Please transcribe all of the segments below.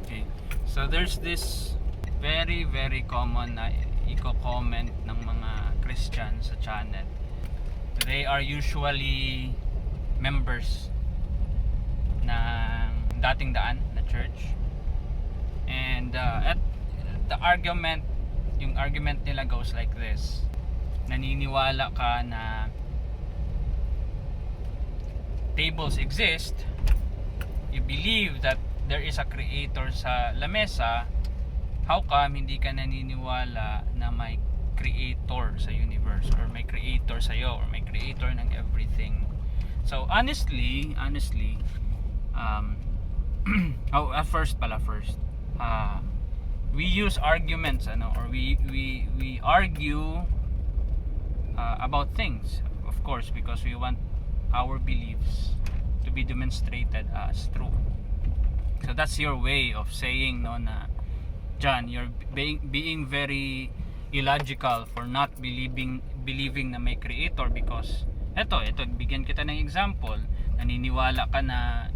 Okay. So there's this very very common na i-comment ng mga Christians sa channel. They are usually members ng dating daan na church. And at the argument, yung argument nila goes like this. Naniniwala ka na tables exist, you believe that there is a creator sa lamesa, how come hindi ka naniniwala na may creator sa universe, or may creator sa iyo, or may creator ng everything? So honestly, first, we use arguments, or we argue about things, of course, because we want our beliefs to be demonstrated as true. So that's your way of saying, no, na John, you're being very illogical for not believing na may creator, because eto bigyan kita ng example. Naniniwala ka na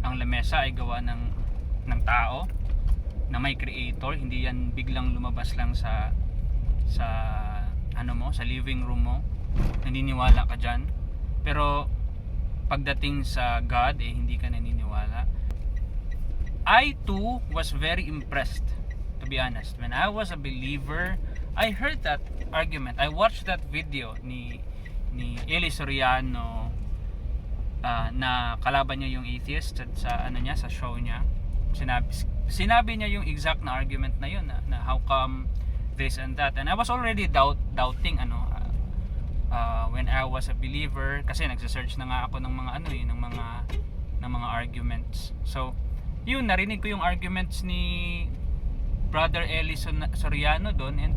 ang lamesa ay gawa ng tao, na may creator, hindi yan biglang lumabas lang sa sa living room mo. Naniniwala ka dyan, pero pagdating sa God, hindi ka naniniwala. I too was very impressed, to be honest. When I was a believer, I heard that argument. I watched that video ni Eli Soriano, na kalaban niya yung atheist sa sa show niya. Sinabi niya yung exact na argument na yun, na how come this and that. And I was already doubting when I was a believer, kasi nagse-search na nga ako ng mga ng mga arguments. So yun, narinig ko yung arguments ni Brother Eli Soriano doon, and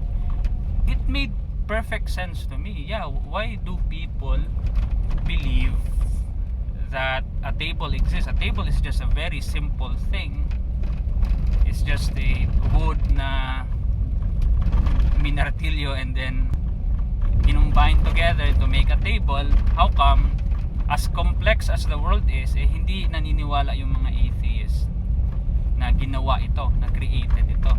it made perfect sense to me. Yeah, why do people believe that a table exists? A table is just a very simple thing. It's just a wood na minartilyo and then kinumbine together to make a table. How come, as complex as the world is, hindi naniniwala yung mga atheists na ginawa ito, na created ito?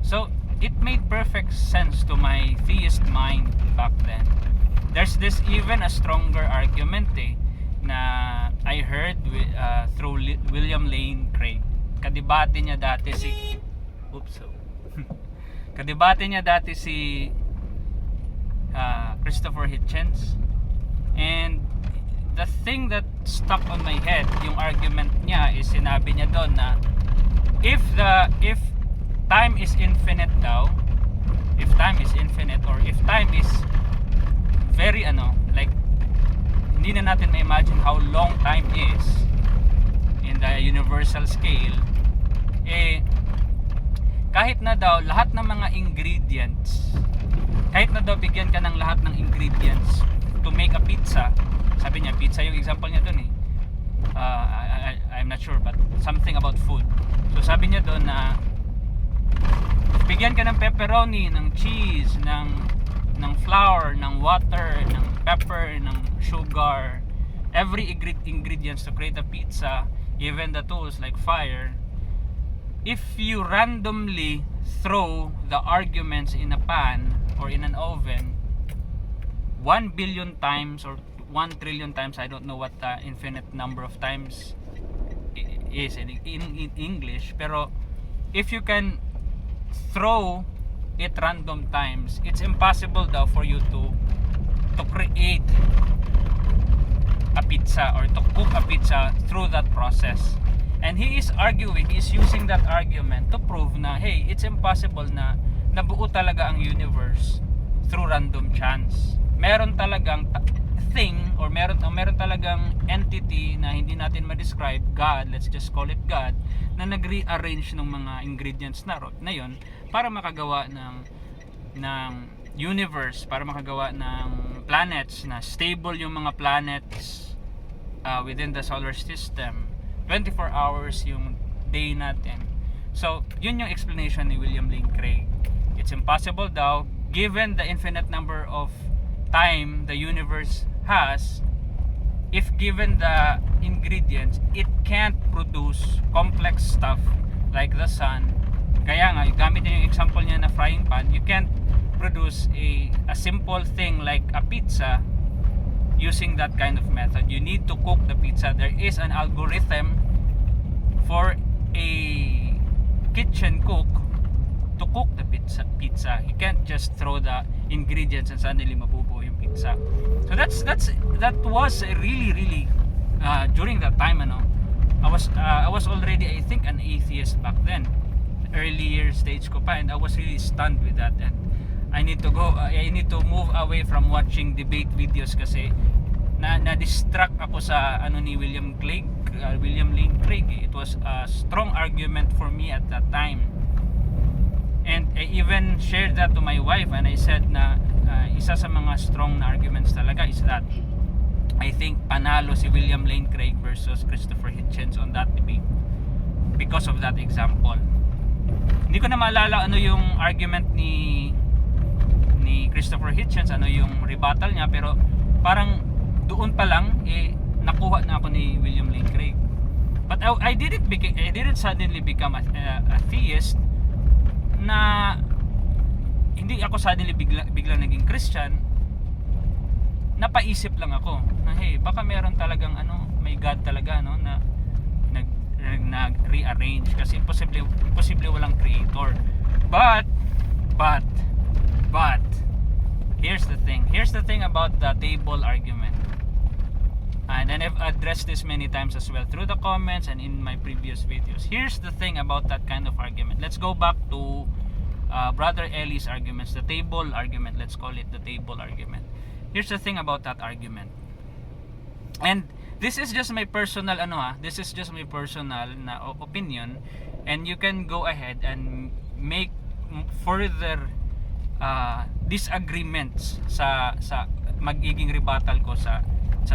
So it made perfect sense to my theist mind back then. There's this even a stronger argument na I heard through William Lane Craig. Kadebate niya dati si Christopher Hitchens. And the thing that stuck on my head, yung argument niya, is sinabi niya doon na if time is infinite daw, if time is infinite, or if time is very like, hindi na natin ma-imagine how long time is in the universal scale, kahit na daw lahat ng mga ingredients, kahit na daw bigyan ka ng lahat ng ingredients to make a pizza, sabi niya, pizza yung example niya doon I'm not sure, but something about food. So sabi niya doon na bigyan ka ng pepperoni, ng cheese, ng flour, ng water, ng pepper, ng sugar, every ingredients to create a pizza, even the tools like fire. If you randomly throw the arguments in a pan or in an oven 1 billion times or 1 trillion times, I don't know what the infinite number of times is in English, pero if you can throw it random times, it's impossible daw for you to create a pizza or to cook a pizza through that process. And he is using that argument to prove na, hey, it's impossible na nabuo talaga ang universe through random chance. Meron talagang thing, or meron talagang entity na hindi natin ma-describe, God, let's just call it God, na nag-rearrange ng mga ingredients na yun para makagawa ng universe, para makagawa ng planets, na stable yung mga planets within the solar system. 24 hours yung day natin. So yun yung explanation ni William Lane Craig. It's impossible daw, given the infinite number of time the universe has, if given the ingredients, it can't produce complex stuff like the sun. Kaya nga, gamit niya yung example niya na frying pan, you can't produce a simple thing like a pizza using that kind of method. You need to cook the pizza. There is an algorithm for a kitchen cook to cook the pizza. You can't just throw the ingredients and suddenly mabubuo yung pizza. So that was really during that time, I was already, I think, an atheist back then, earlier stage ko pa, and I was really stunned with that. And I need to move away from watching debate videos kasi na-distract ako sa ni William Lane Craig. It was a strong argument for me at that time. And I even shared that to my wife, and I said na isa sa mga strong na arguments talaga is that I think panalo si William Lane Craig versus Christopher Hitchens on that debate because of that example. Hindi ko na maalala ano yung argument ni Christopher Hitchens, ano yung rebuttal niya, pero parang doon pa lang nakuha na ako ni William Lane Craig. But I didn't suddenly become a theist, na hindi ako suddenly biglang naging Christian. Napaisip lang ako na hey, baka meron talagang may God talaga na nag-rearrange, kasi imposible walang creator. But here's the thing about the table argument. And I've addressed this many times as well through the comments and in my previous videos. Here's the thing about that kind of argument. Let's go back to Brother Eli's arguments, the table argument. Let's call it the table argument. Here's the thing about that argument. And this is just my personal this is just my personal na opinion, and you can go ahead and make further disagreements sa magiging rebuttal ko sa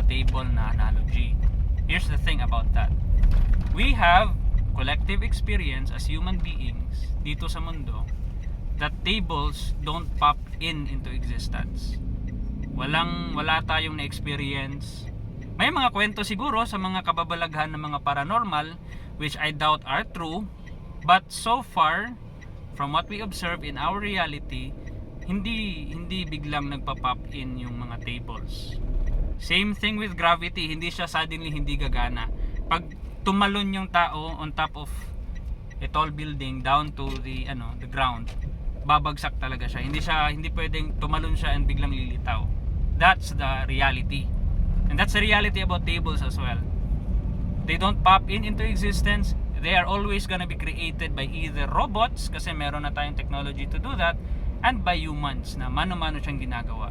table na analogy. Here's the thing about that. We have collective experience as human beings dito sa mundo that tables don't pop into existence. Wala tayong na-experience. May mga kwento siguro sa mga kababalaghan ng mga paranormal, which I doubt are true, but so far from what we observe in our reality, hindi biglang nagpa-pop in yung mga tables. Same thing with gravity, hindi siya suddenly hindi gagana. Pag tumalon yung tao on top of a tall building down to the ground, babagsak talaga siya. Hindi pwedeng tumalon siya and biglang lilitaw. That's the reality. And that's the reality about tables as well. They don't pop into existence. They are always gonna be created by either robots, kasi meron na tayong technology to do that, and by humans na mano-mano siyang ginagawa.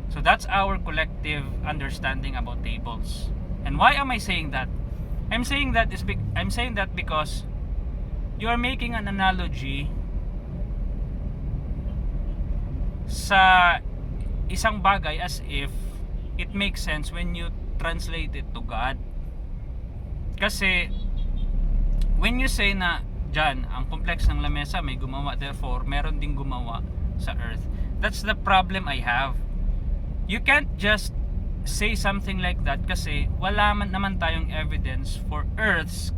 So that's our collective understanding about tables. And why am I saying that? I'm saying that because you are making an analogy sa isang bagay as if it makes sense when you translate it to God. Kasi when you say na dyan, ang complex ng lamesa may gumawa, therefore meron ding gumawa sa earth, that's the problem I have. You can't just say something like that kasi wala naman tayong evidence for earths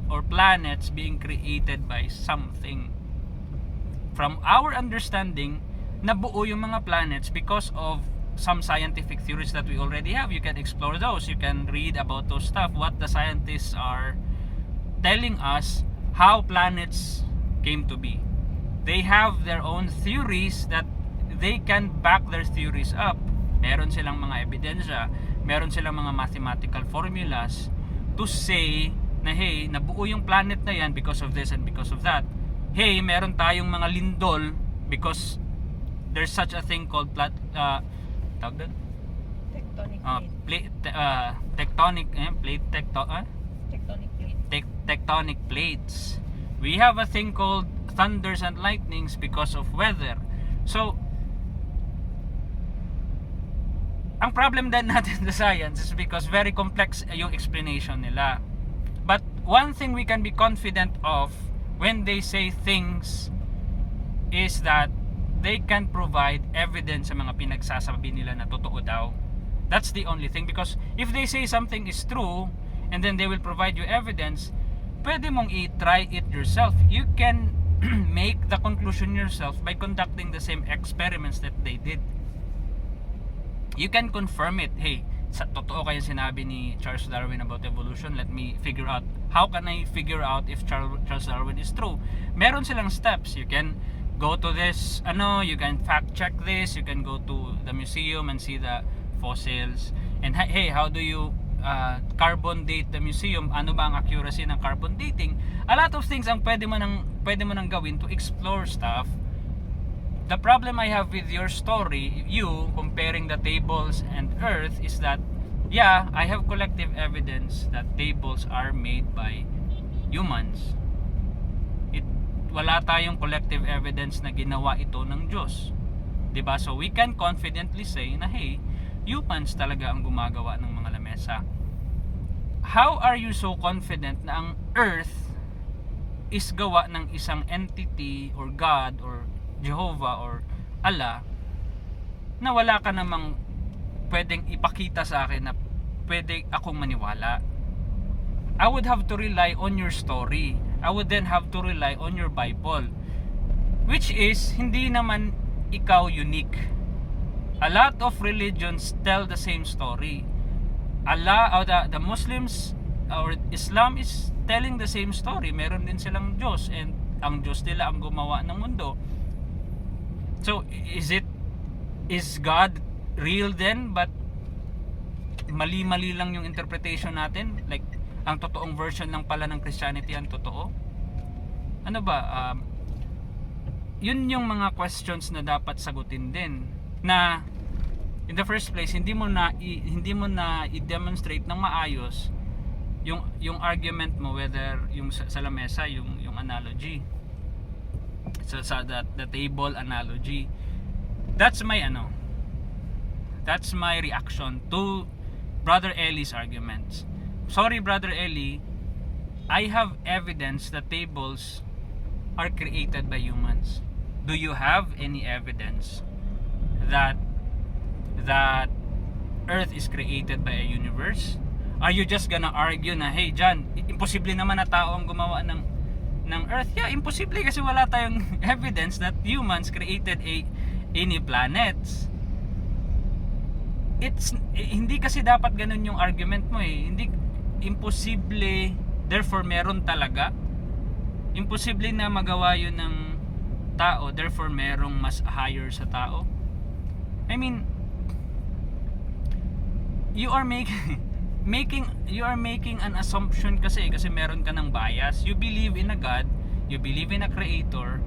or planets being created by something. From our understanding, nabuo yung mga planets because of some scientific theories that we already have. You can explore those. You can read about those stuff, what the scientists are telling us how planets came to be. They have their own theories that they can back their theories up. Meron silang mga ebidensya, meron silang mga mathematical formulas to say na hey, nabuo yung planet na yan because of this and because of that. Hey, meron tayong mga lindol because there's such a thing called tectonic plates. We have a thing called thunders and lightnings because of weather. So ang problem din natin sa science is because very complex yung explanation nila. But one thing we can be confident of when they say things is that they can provide evidence sa mga pinagsasabi nila na totoo daw. That's the only thing, because if they say something is true and then they will provide you evidence, pwede mong i-try it yourself. You can make the conclusion yourself by conducting the same experiments that they did. You can confirm it. Hey, totoo kaya sinabi ni Charles Darwin about evolution? Let me figure out. How can I figure out if Charles Darwin is true? Meron silang steps. You can go to this, you can fact check this. You can go to the museum and see the fossils. And hey, how do you carbon date the museum? Ano ba ang accuracy ng carbon dating? A lot of things ang pwede mo nang gawin to explore stuff. The problem I have with your story, you comparing the tables and Earth, is that yeah, I have collective evidence that tables are made by humans. Wala tayong collective evidence na ginawa ito ng Diyos. 'Di ba? So we can confidently say na hey, humans talaga ang gumagawa ng mga lamesa. How are you so confident na ang Earth is gawa ng isang entity or God or Jehovah or Allah na wala ka namang pwedeng ipakita sa akin na pwede akong maniwala? I would have to rely on your story. I would then have to rely on your Bible, which is hindi naman ikaw unique. A lot of religions tell the same story. Allah or the Muslims or Islam is telling the same story. Meron din silang Diyos, and ang Diyos nila ang gumawa ng mundo. So is God real then, but mali-mali lang yung interpretation natin? Like ang totoong version lang pala ng Christianity ang totoo? Ano ba? Yun yung mga questions na dapat sagutin din, na in the first place hindi mo na i-demonstrate ng maayos yung argument mo, whether yung sa lamesa, yung analogy sa the table analogy. That's my reaction to Brother Eli's arguments. Sorry, Brother Eli, I have evidence that tables are created by humans. Do you have any evidence that Earth is created by a universe? Are you just gonna argue na hey John, imposible naman na tao ang gumawa ng Earth? Yeah, imposible kasi wala tayong evidence that humans created any planets. Hindi kasi dapat ganun yung argument mo eh. Hindi imposible, therefore meron talaga. Imposible na magawa yun ng tao, therefore merong mas higher sa tao. I mean, you are making an assumption kasi meron ka ng bias. You believe in a God, you believe in a creator,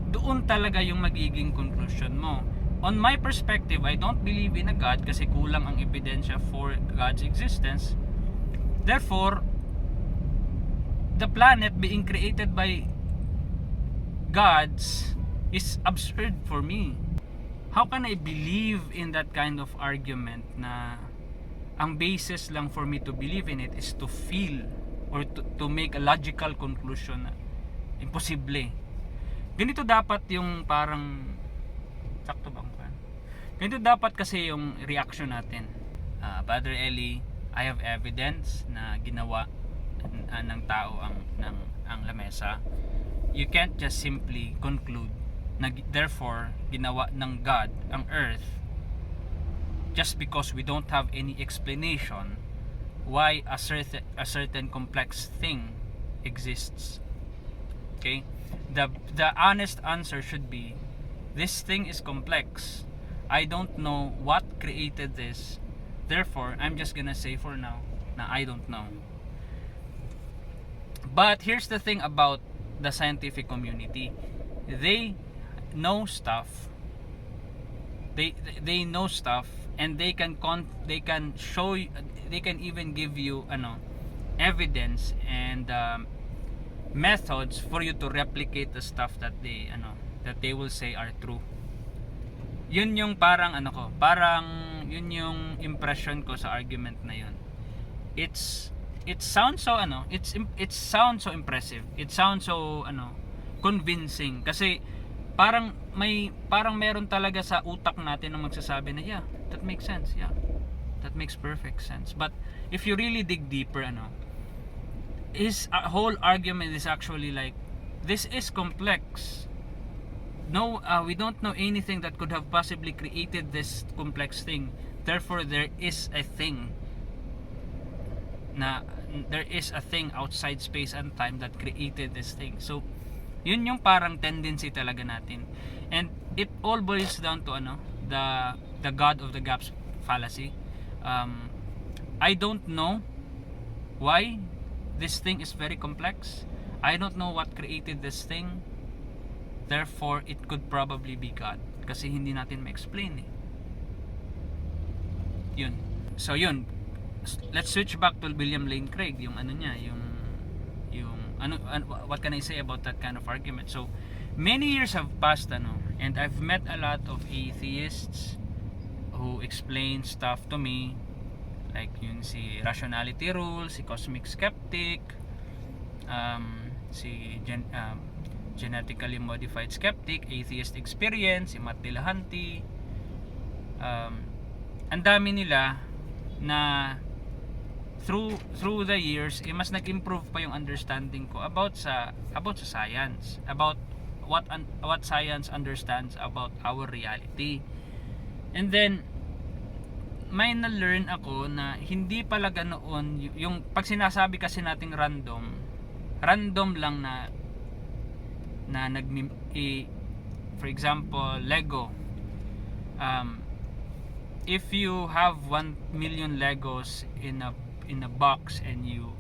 doon talaga yung magiging conclusion mo. On my perspective, I don't believe in a God kasi kulang ang ebidensya for God's existence. Therefore, the planet being created by gods is absurd for me. How can I believe in that kind of argument na ang basis lang for me to believe in it is to feel or to make a logical conclusion na imposible? Ganito dapat yung parang sakto bang? Ganito dapat kasi yung reaction natin. Brother Eli, I have evidence na ginawa ng tao ang lamesa. You can't just simply conclude na therefore ginawa ng God ang earth just because we don't have any explanation why a certain complex thing exists. Okay? The honest answer should be, this thing is complex. I don't know what created this. Therefore, I'm just gonna say for now na I don't know. But here's the thing about the scientific community. They know stuff. They know stuff, and they can show you, they can even give you evidence and methods for you to replicate the stuff that they will say are true. Yun yung parang yun yung impression ko sa argument na yun. It sounds so it sounds so impressive. It sounds so convincing kasi parang meron talaga sa utak natin na magsasabi na yeah, that makes sense. Yeah. That makes perfect sense. But if you really dig deeper, his whole argument is actually like, this is complex. No, we don't know anything that could have possibly created this complex thing. Therefore, there is a thing outside space and time that created this thing. So, yun yung parang tendency talaga natin. And it all boils down to the God of the gaps fallacy. I don't know why this thing is very complex. I don't know what created this thing. Therefore, it could probably be God. Kasi hindi natin ma-explain eh. Yun. So yun. Let's switch back to William Lane Craig. Yung what can I say about that kind of argument? So, many years have passed, and I've met a lot of atheists who explain stuff to me. Like yun si Rationality Rule, si Cosmic Skeptic, si Genetically Modified Skeptic, Atheist Experience, si Matt Dillahunty. Ang dami nila na through the years, mas nag-improve pa yung understanding ko about sa science, about what science understands about our reality. And then may na-learn ako na hindi pala ganoon yung pag sinasabi kasi nating random lang na for example, Lego. If you have 1 million Legos in a box and you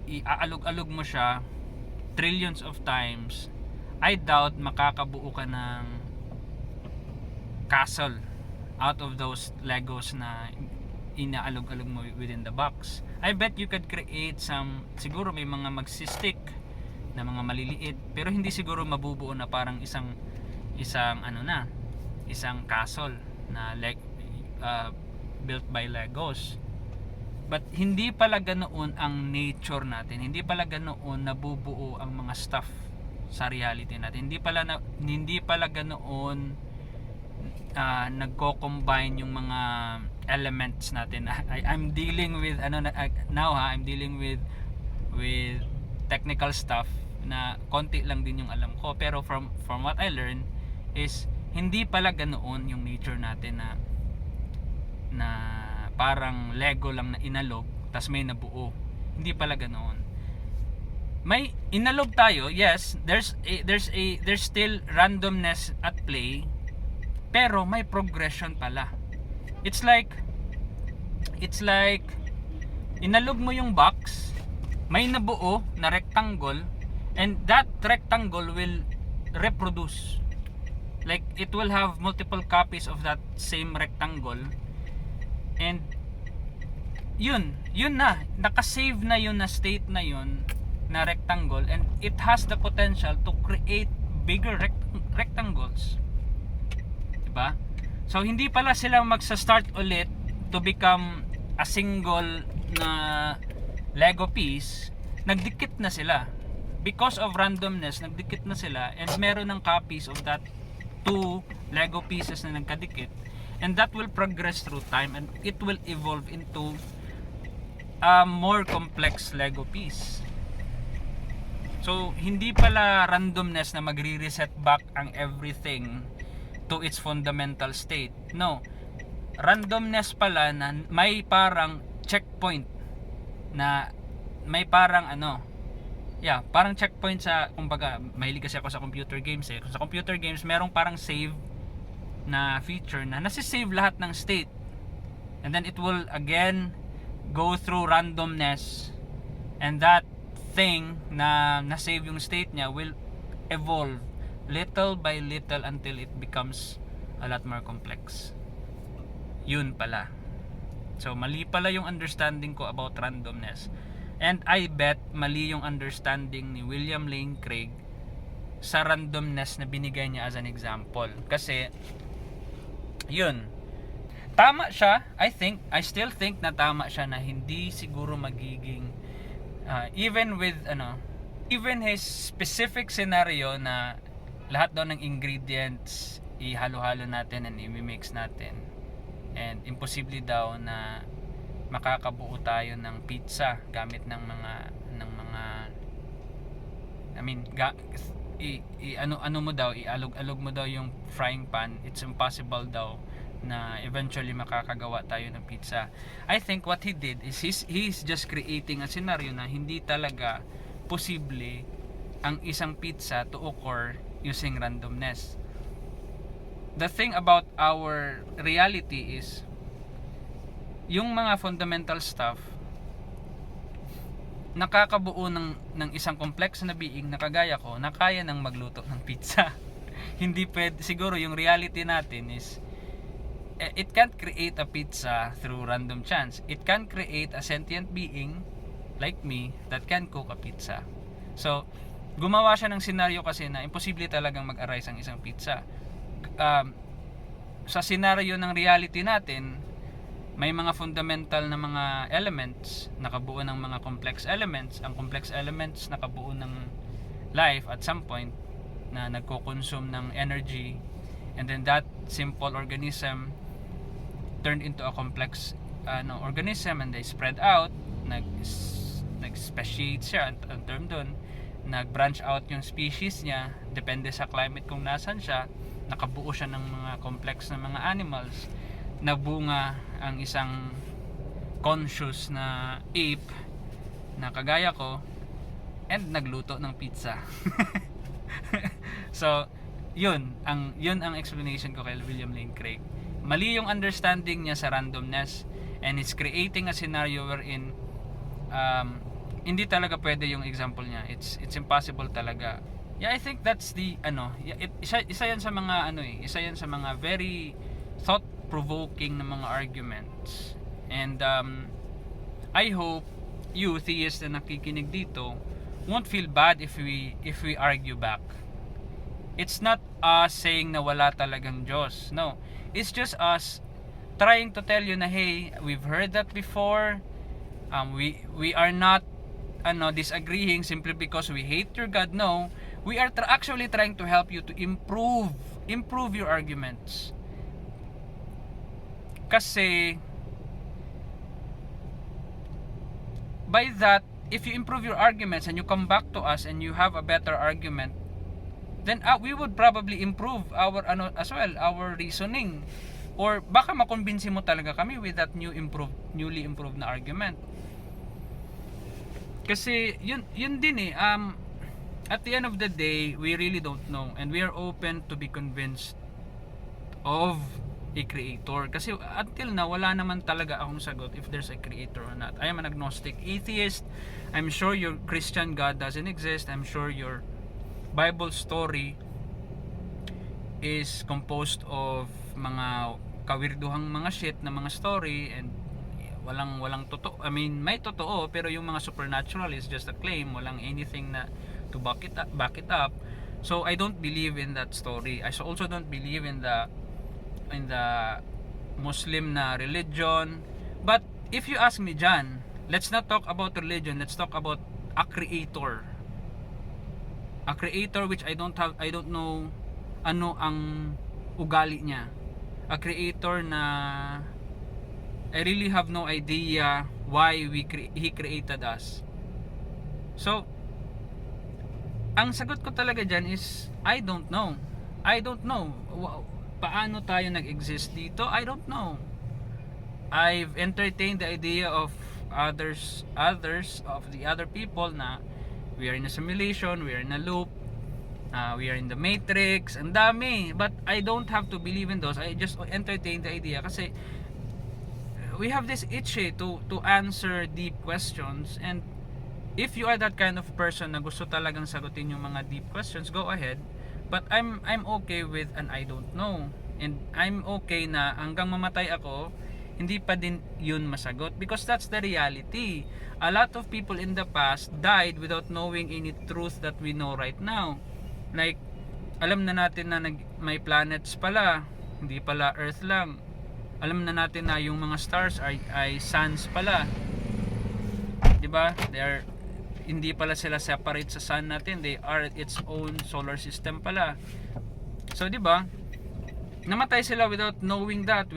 iaalog-alog mo siya trillions of times, I doubt makakabuo ka ng castle out of those Legos na inaalog-alog mo within the box. I bet you could create siguro may mga magsistick na mga maliliit, pero hindi siguro mabubuo na parang isang castle na built by Legos. But hindi pala ganoon ang nature natin. Hindi pala ganoon nabubuo ang mga stuff sa reality natin. Hindi pala ganoon nagko-combine yung mga elements natin. I'm dealing with I'm dealing with technical stuff na konti lang din yung alam ko, pero from what I learned is hindi pala ganoon yung nature natin na parang Lego lang na inalog tas may nabuo. Hindi pala ganoon. May inalog tayo, yes, there's still randomness at play, pero may progression pala. It's like inalog mo yung box, may nabuo na rectangle, and that rectangle will reproduce. Like it will have multiple copies of that same rectangle, and yun na, nakasave na yun na state na yun na rectangle, and it has the potential to create bigger rectangles. Diba? So hindi pala sila magsa-start ulit to become a single na Lego piece. Nagdikit na sila. Because of randomness, nagdikit na sila, and meron ng copies of that two Lego pieces na nagkadikit, and that will progress through time, and it will evolve into a more complex Lego piece. So hindi pala randomness na magre-reset back ang everything to its fundamental state. No. Randomness pala na may parang checkpoint, na may parang parang checkpoint sa, kumbaga, mahilig kasi ako sa computer games eh. Sa computer games, merong parang save na feature na nasi-save lahat ng state. And then it will again go through randomness, and that thing na na-save yung state niya will evolve little by little until it becomes a lot more complex. Yun pala. So mali pala yung understanding ko about randomness, and I bet mali yung understanding ni William Lane Craig sa randomness na binigay niya as an example. Kasi yun, tama siya. I still think na tama siya na hindi siguro magiging even his specific scenario na lahat daw ng ingredients ihalo-halo natin and i-mix natin, and imposible daw na makakabuo tayo ng pizza gamit ng mga I mean ano mo daw, ialog-alog mo daw yung frying pan. It's impossible daw na eventually makakagawa tayo ng pizza. I think what he did is he's just creating a scenario na hindi talaga posible ang isang pizza to occur using randomness. The thing about our reality is yung mga fundamental stuff nakakabuo ng isang complex na being na kagaya ko na kaya nang magluto ng pizza. Hindi pwede, siguro yung reality natin is it can't create a pizza through random chance. It can create a sentient being like me that can cook a pizza. So, gumawa siya ng scenario kasi na imposible talagang mag-arise ang isang pizza. Sa scenario ng reality natin, may mga fundamental na mga elements nakabuo ng mga complex elements. Ang complex elements nakabuo ng life at some point na nagko-consume ng energy, and then that simple organism turned into a complex organism, and they spread out, nag-speciate siya ang term doon, nag-branch out yung species niya depende sa climate kung nasan siya, nakabuo siya ng mga complex na mga animals, nabunga ang isang conscious na ape na kagaya ko, and nagluto ng pizza. So yun ang explanation ko kay William Lane Craig. Mali yung understanding niya sa randomness, and it's creating a scenario wherein hindi talaga pwede yung example niya. It's impossible talaga. Yeah, I think that's the isa yan sa mga isa yan sa mga very thought provoking na mga arguments, and I hope you theists na nakikinig dito won't feel bad if we argue back. It's not us saying na wala talagang Diyos. No, it's just us trying to tell you na hey, we've heard that before. We are not disagreeing simply because we hate your God. No, we are actually trying to help you to improve your arguments. Kasi by that, if you improve your arguments and you come back to us and you have a better argument, then we would probably improve our as well, our reasoning, or baka makonbinsi mo talaga kami with that newly improved na argument. Kasi yun din at the end of the day, we really don't know, and we are open to be convinced of a creator. Kasi until now, wala naman talaga akong sagot if there's a creator or not. I am an agnostic atheist. I'm sure your Christian God doesn't exist. I'm sure your Bible story is composed of mga kawirduhang mga shit na mga story, and walang totoo. I mean, may totoo, pero yung mga supernatural is just a claim. Walang anything na to back it up. So I don't believe in that story. I also don't believe in the Muslim na religion. But if you ask me, John, let's not talk about religion, let's talk about a creator which I don't know ano ang ugali niya, a creator na I really have no idea why he created us. So ang sagot ko talaga dyan is I don't know. Paano tayo nag-exist dito? I don't know. I've entertained the idea of others of the other people na we are in a simulation, we are in a loop, we are in the matrix, ang dami. But I don't have to believe in those. I just entertain the idea kasi we have this itch to answer deep questions, and if you are that kind of person na gusto talagang sagutin yung mga deep questions, go ahead. But I'm okay with an I don't know, and I'm okay na hanggang mamatay ako hindi pa din yun masagot, because that's the reality. A lot of people in the past died without knowing any truth that we know right now. Like, alam na natin na may planets pala, hindi pala Earth lang. Alam na natin na yung mga stars ay suns pala, diba? Hindi pala sila separate sa sun natin, they are its own solar system pala. So diba, namatay sila without knowing that,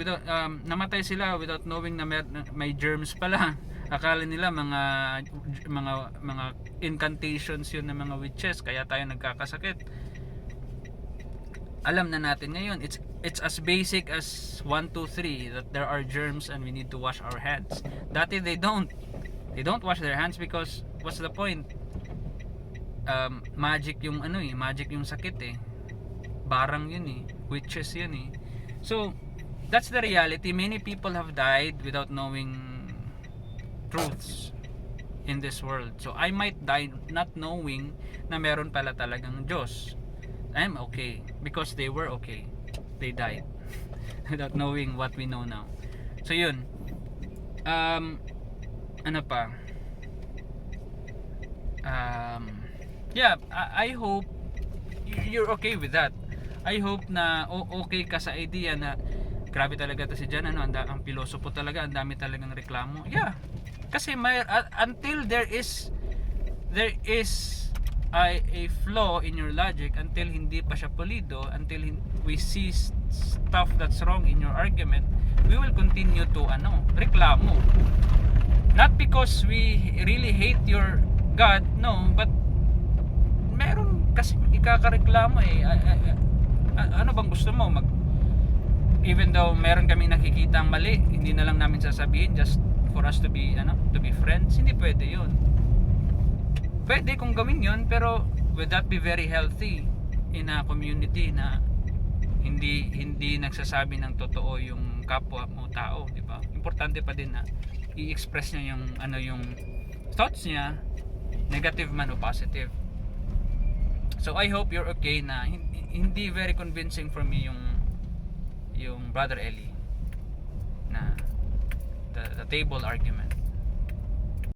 namatay sila without knowing na may germs pala. Akala nila mga incantations yun ng mga witches, kaya tayo nagkakasakit. Alam na natin ngayon, it's as basic as 1, 2, 3 that there are germs and we need to wash our hands. Dati they don't wash their hands because what's the point? Magic yung magic yung sakit eh. Barang yun eh, witches yun eh. So that's the reality. Many people have died without knowing truths in this world. So I might die not knowing na meron pala talagang Diyos. I'm okay because they were okay. They died without knowing what we know now. So yun. Ano pa? Yeah, I hope you're okay with that. I hope na okay ka sa idea na grabe talaga to si Jan, ang pilosopo talaga, ang dami talagang reklamo. Yeah. Kasi until there is a flaw in your logic, until hindi pa siya pulido, until we see stuff that's wrong in your argument, we will continue to reklamo. Not because we really hate your God, no, but meron kasi ikakareklamo eh. Ano bang gusto mo? Even though meron kaming nakikita ang mali, hindi na lang namin sasabihin just for us to be friends. Hindi pwede yun. Pwede kung gawin yun, pero would that be very healthy in a community na hindi nagsasabi ng totoo yung kapwa mo tao, di ba? Importante pa din na i-express niya yung thoughts niya, negative man o positive. So I hope you're okay na hindi very convincing for me yung Brother Eli na the table argument.